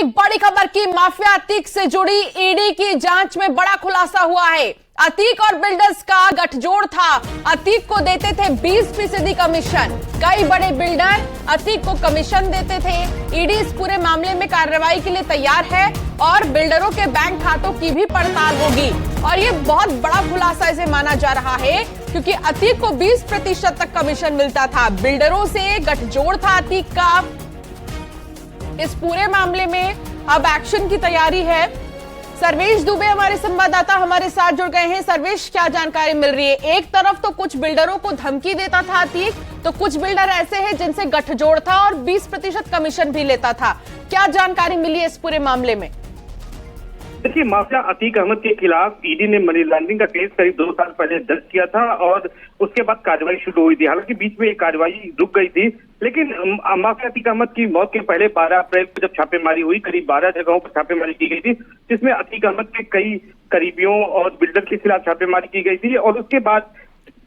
एक बड़ी खबर की माफिया अतीक से जुड़ी ईडी की जांच में बड़ा खुलासा हुआ है। अतीक और बिल्डर्स का गठजोड़ था। अतीक को देते थे 20% कमीशन। कई बड़े बिल्डर अतीक को कमीशन देते थे। ईडी इस पूरे मामले में कार्रवाई के लिए तैयार है और बिल्डरों के बैंक खातों की भी पड़ताल होगी। और ये बहुत बड़ा खुलासा इसे माना जा रहा है क्योंकि अतीक को 20% तक कमीशन मिलता था। बिल्डरों से गठजोड़ था अतीक का। इस पूरे मामले में अब एक्शन की तैयारी है। सर्वेश दुबे हमारे संवाददाता हमारे साथ जुड़ गए हैं। सर्वेश, क्या जानकारी मिल रही है? एक तरफ तो कुछ बिल्डरों को धमकी देता था अतीक, तो कुछ बिल्डर ऐसे हैं जिनसे गठजोड़ था और 20% कमीशन भी लेता था। क्या जानकारी मिली है इस पूरे मामले में? देखिए, माफिया अतीक अहमद के खिलाफ ईडी ने मनी लॉन्ड्रिंग का केस करीब 2 साल पहले दर्ज किया था और उसके बाद कार्रवाई शुरू हुई थी। हालांकि बीच में ये कार्रवाई रुक गई थी, लेकिन माफिया अतीक अहमद की मौत के पहले 12 अप्रैल को जब छापेमारी हुई, करीब 12 जगहों पर छापेमारी की गई थी, जिसमें अतीक अहमद के कई करीबियों और बिल्डर के खिलाफ छापेमारी की गई थी। और उसके बाद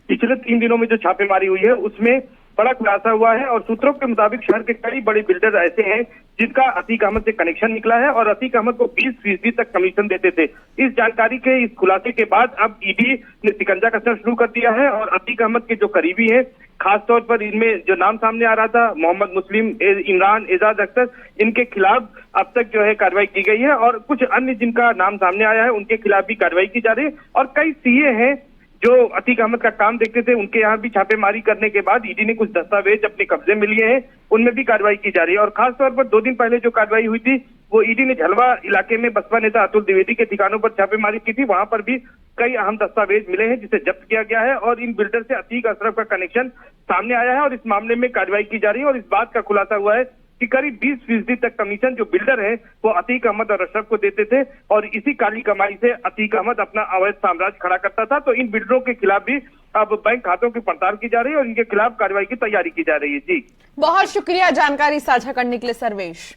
पिछले 3 दिनों में जो छापेमारी हुई है उसमें बड़ा खुलासा हुआ है और सूत्रों के मुताबिक शहर के कई बड़े बिल्डर ऐसे हैं जिनका अतीक अहमद से कनेक्शन निकला है और अतीक अहमद को 20% तक कमीशन देते थे। इस जानकारी के, इस खुलासे के बाद अब ईडी ने शिकंजा कसना शुरू कर दिया है और अतीक अहमद के जो करीबी हैं, खासतौर पर इनमें जो नाम सामने आ रहा था, मोहम्मद मुस्लिम, इमरान, एजाज अख्तर, इनके खिलाफ अब तक जो है कार्रवाई की गई है और कुछ अन्य जिनका नाम सामने आया है उनके खिलाफ भी कार्रवाई की जा रही है। और कई सीए हैं जो अतीक अहमद का काम देखते थे, उनके यहाँ भी छापेमारी करने के बाद ईडी ने कुछ दस्तावेज अपने कब्जे में लिए हैं, उनमें भी कार्रवाई की जा रही है। और खासतौर पर 2 दिन पहले जो कार्रवाई हुई थी वो ईडी ने झलवा इलाके में बसपा नेता अतुल द्विवेदी के ठिकानों पर छापेमारी की थी। वहां पर भी कई अहम दस्तावेज मिले हैं जिसे जब्त किया गया है और इन बिल्डर से अतीक अशरफ का कनेक्शन सामने आया है और इस मामले में कार्रवाई की जा रही है। और इस बात का खुलासा हुआ है कि करीब 20% तक कमीशन जो बिल्डर है वो अतीक अहमद और अशरफ को देते थे और इसी काली कमाई से अतीक अहमद अपना अवैध साम्राज्य खड़ा करता था। तो इन बिल्डरों के खिलाफ भी अब बैंक खातों की पड़ताल की जा रही है और इनके खिलाफ कार्रवाई की तैयारी की जा रही है। जी, बहुत शुक्रिया जानकारी साझा करने के लिए सर्वेश।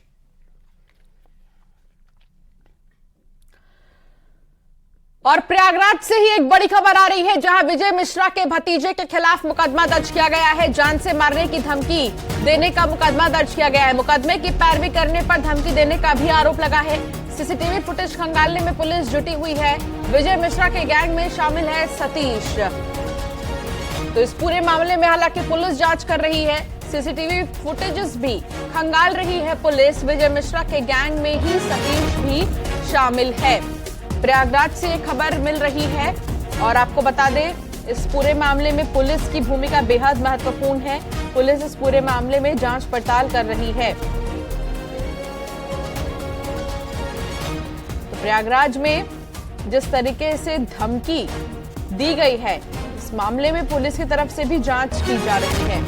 और प्रयागराज से ही एक बड़ी खबर आ रही है जहां विजय मिश्रा के भतीजे के खिलाफ मुकदमा दर्ज किया गया है। जान से मारने की धमकी देने का मुकदमा दर्ज किया गया है। मुकदमे की पैरवी करने पर धमकी देने का भी आरोप लगा है। सीसीटीवी फुटेज खंगालने में पुलिस जुटी हुई है। विजय मिश्रा के गैंग में शामिल है सतीश। तो इस पूरे मामले में हालांकि पुलिस जांच कर रही है, सीसीटीवी फुटेजेस भी खंगाल रही है पुलिस। विजय मिश्रा के गैंग में ही सतीश भी शामिल है। प्रयागराज से ये खबर मिल रही है और आपको बता दें इस पूरे मामले में पुलिस की भूमिका बेहद महत्वपूर्ण है। पुलिस इस पूरे मामले में जांच पड़ताल कर रही है। तो प्रयागराज में जिस तरीके से धमकी दी गई है, इस मामले में पुलिस की तरफ से भी जांच की जा रही है।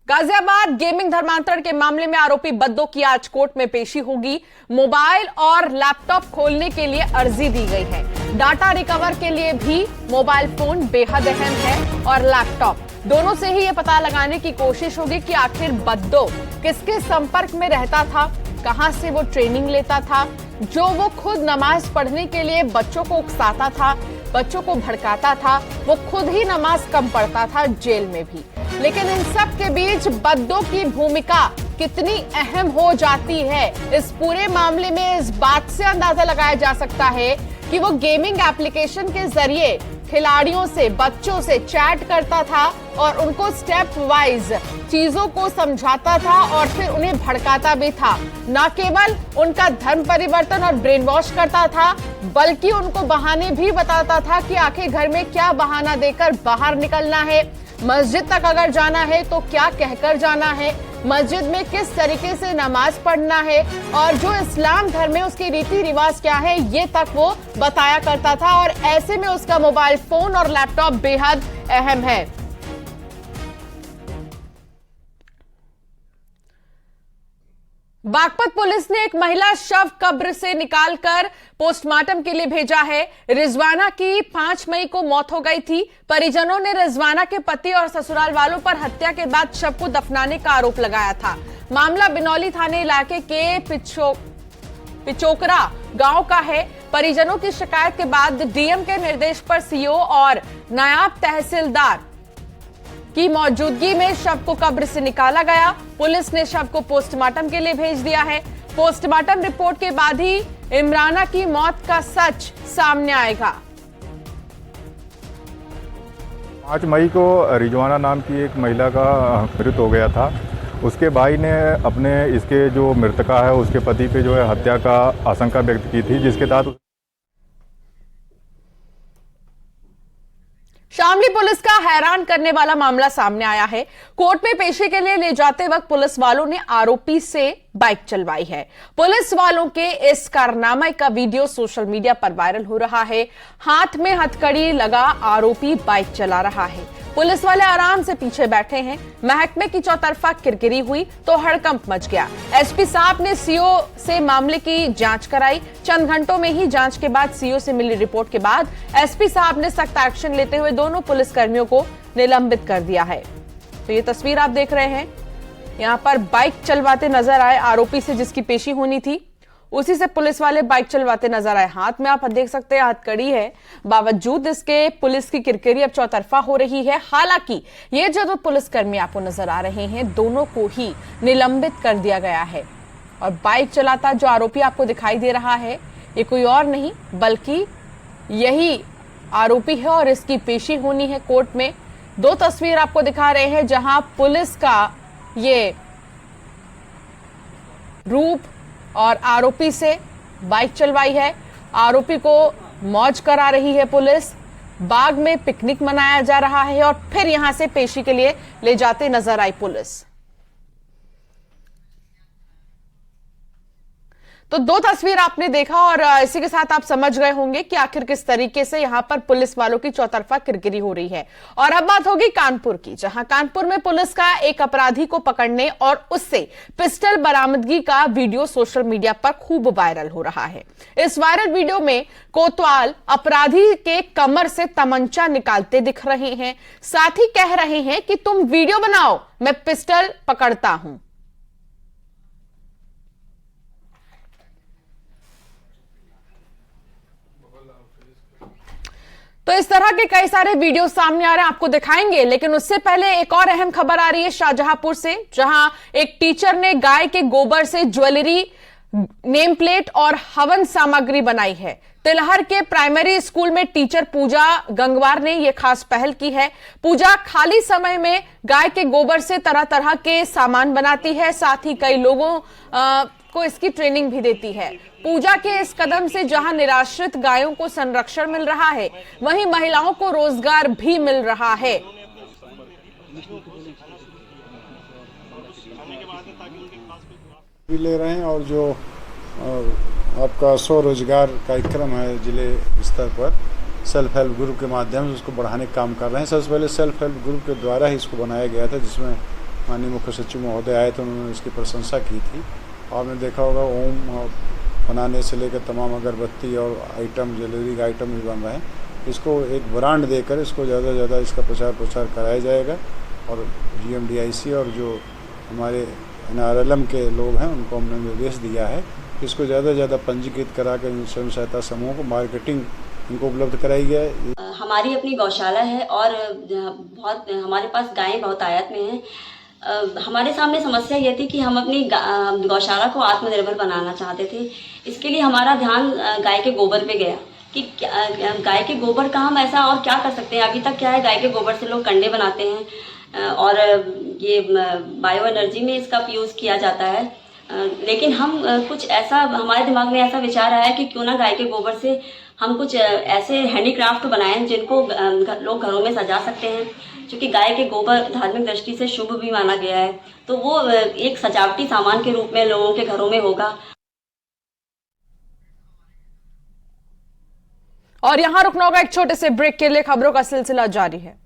गाजियाबाद गेमिंग धर्मांतरण के मामले में आरोपी बद्दो की आज कोर्ट में पेशी होगी। मोबाइल और लैपटॉप खोलने के लिए अर्जी दी गई है। डाटा रिकवर के लिए भी मोबाइल फोन बेहद अहम है और लैपटॉप, दोनों से ही यह पता लगाने की कोशिश होगी कि आखिर बद्दो किसके संपर्क में रहता था, कहां से वो ट्रेनिंग लेता था, जो वो खुद नमाज पढ़ने के लिए बच्चों को उकसाता था, बच्चों को भड़काता था, वो खुद ही नमाज कम पढ़ता था जेल में भी। लेकिन इन सब के बीच बद्दो की भूमिका कितनी अहम हो जाती है, इस पूरे मामले में इस बात से अंदाजा लगाया जा सकता है कि वो गेमिंग एप्लीकेशन के जरिए खिलाड़ियों से, बच्चों से चैट करता था और उनको स्टेप वाइज चीजों को समझाता था और फिर उन्हें भड़काता भी था। न केवल उनका धर्म परिवर्तन और ब्रेन वॉश करता था, बल्कि उनको बहाने भी बताता था कि आखिर घर में क्या बहाना देकर बाहर निकलना है, मस्जिद तक अगर जाना है तो क्या कहकर जाना है, मस्जिद में किस तरीके से नमाज पढ़ना है और जो इस्लाम धर्म में उसकी रीति रिवाज क्या है, ये तक वो बताया करता था। और ऐसे में उसका मोबाइल फोन और लैपटॉप बेहद अहम है। बागपत पुलिस ने एक महिला शव कब्र से निकालकर पोस्टमार्टम के लिए भेजा है। रिजवाना की 5 मई को मौत हो गई थी। परिजनों ने रिजवाना के पति और ससुराल वालों पर हत्या के बाद शव को दफनाने का आरोप लगाया था। मामला बिनौली थाने इलाके के पिचोकरा गांव का है। परिजनों की शिकायत के बाद डीएम के निर्देश पर सीओ और नायब तहसीलदार की मौजूदगी में शव को कब्र से निकाला गया। पुलिस ने शव को पोस्टमार्टम के लिए भेज दिया है। पोस्टमार्टम रिपोर्ट के बाद ही इमराना की मौत का सच सामने आएगा। 5 मई को रिजवाना नाम की एक महिला का मृत्यु हो गया था। उसके भाई ने अपने इसके जो मृतका है उसके पति पे जो है हत्या का आशंका व्यक्त की थी, जिसके तहत शामली पुलिस का हैरान करने वाला मामला सामने आया है। कोर्ट में पेशी के लिए ले जाते वक्त पुलिस वालों ने आरोपी से बाइक चलवाई है। पुलिस वालों के इस कारनामे का वीडियो सोशल मीडिया पर वायरल हो रहा है। हाथ में हथकड़ी लगा आरोपी बाइक चला रहा है। पुलिस वाले आराम से पीछे बैठे हैं। महकमे की चौतरफा किरकिरी हुई तो हड़कंप मच गया। एसपी साहब ने सीओ से मामले की जांच कराई। चंद घंटों में ही जांच के बाद सीओ से मिली रिपोर्ट के बाद एसपी साहब ने सख्त एक्शन लेते हुए दोनों पुलिसकर्मियों को निलंबित कर दिया है। तो ये तस्वीर आप देख रहे हैं, यहां पर बाइक चलवाते नजर आए आरोपी से जिसकी पेशी होनी थी, उसी से पुलिस वाले बाइक चलवाते नजर आए। हाथ में आप देख सकते हैं हथकड़ी है। बावजूद इसके पुलिस की किरकिरी अब चौतरफा हो रही है। हालांकि ये जो दो पुलिसकर्मी आपको नजर आ रहे हैं, दोनों को ही निलंबित कर दिया गया है। और बाइक चलाता जो आरोपी आपको दिखाई दे रहा है, ये कोई और नहीं बल्कि यही आरोपी है और इसकी पेशी होनी है कोर्ट में। 2 तस्वीर आपको दिखा रहे हैं जहां पुलिस का ये रूप और आरोपी से बाइक चलवाई है। आरोपी को मौज करा रही है पुलिस। बाग में पिकनिक मनाया जा रहा है और फिर यहां से पेशी के लिए ले जाते नजर आई पुलिस। तो 2 तस्वीर आपने देखा और इसी के साथ आप समझ गए होंगे कि आखिर किस तरीके से यहां पर पुलिस वालों की चौतरफा किरकिरी हो रही है। और अब बात होगी कानपुर की, जहां कानपुर में पुलिस का एक अपराधी को पकड़ने और उससे पिस्टल बरामदगी का वीडियो सोशल मीडिया पर खूब वायरल हो रहा है। इस वायरल वीडियो में कोतवाल अपराधी के कमर से तमंचा निकालते दिख रहे हैं, साथ ही कह रहे हैं कि तुम वीडियो बनाओ, मैं पिस्टल पकड़ता हूं। तो इस तरह के कई सारे वीडियो सामने आ रहे हैं, आपको दिखाएंगे। लेकिन उससे पहले एक और अहम खबर आ रही है शाहजहांपुर से, जहां एक टीचर ने गाय के गोबर से ज्वेलरी, नेम प्लेट और हवन सामग्री बनाई है। तिलहर के प्राइमरी स्कूल में टीचर पूजा गंगवार ने यह खास पहल की है। पूजा खाली समय में गाय के गोबर से तरह तरह के सामान बनाती है, साथ ही कई लोगों को इसकी ट्रेनिंग भी देती है। पूजा के इस कदम से जहां निराश्रित गायों को संरक्षण मिल रहा है, वहीं महिलाओं को रोजगार भी मिल रहा है। भी ले रहे हैं और जो आपका स्वरोजगार कार्यक्रम है जिले स्तर पर सेल्फ हेल्प ग्रुप के माध्यम से उसको बढ़ाने का काम कर रहे हैं। सबसे पहले सेल्फ हेल्प ग्रुप के द्वारा ही इसको बनाया गया था, जिसमें माननीय मुख्य सचिव महोदय आए थे, उन्होंने इसकी प्रशंसा की थी। आपने देखा होगा ओम बनाने से लेकर तमाम अगरबत्ती और आइटम, ज्वेलरी का आइटम भी बन रहे हैं। इसको एक ब्रांड देकर इसको ज़्यादा से ज़्यादा इसका प्रचार कराया जाएगा। और GMDIC और जो हमारे NRLM के लोग हैं उनको हमने निर्देश दिया है कि इसको ज़्यादा से ज़्यादा पंजीकृत करा कर इन स्वयं सहायता समूह को मार्केटिंग इनको उपलब्ध कराई जाए। हमारी अपनी गौशाला है और बहुत हमारे पास गायें बहुत आयात में हैं। हमारे सामने समस्या ये थी कि हम अपनी गौशाला को आत्मनिर्भर बनाना चाहते थे। इसके लिए हमारा ध्यान गाय के गोबर पे गया कि गाय के गोबर का हम ऐसा और क्या कर सकते हैं। अभी तक क्या है, गाय के गोबर से लोग कंडे बनाते हैं और ये बायो एनर्जी में इसका यूज़ किया जाता है। लेकिन हम कुछ ऐसा, हमारे दिमाग में ऐसा विचार आया कि क्यों ना गाय के गोबर से हम कुछ ऐसे हैंडीक्राफ्ट बनाएं जिनको लोग घरों में सजा सकते हैं। क्योंकि गाय के गोबर धार्मिक दृष्टि से शुभ भी माना गया है, तो वो एक सजावटी सामान के रूप में लोगों के घरों में होगा। और यहां रुकना होगा एक छोटे से ब्रेक के लिए। खबरों का सिलसिला जारी है।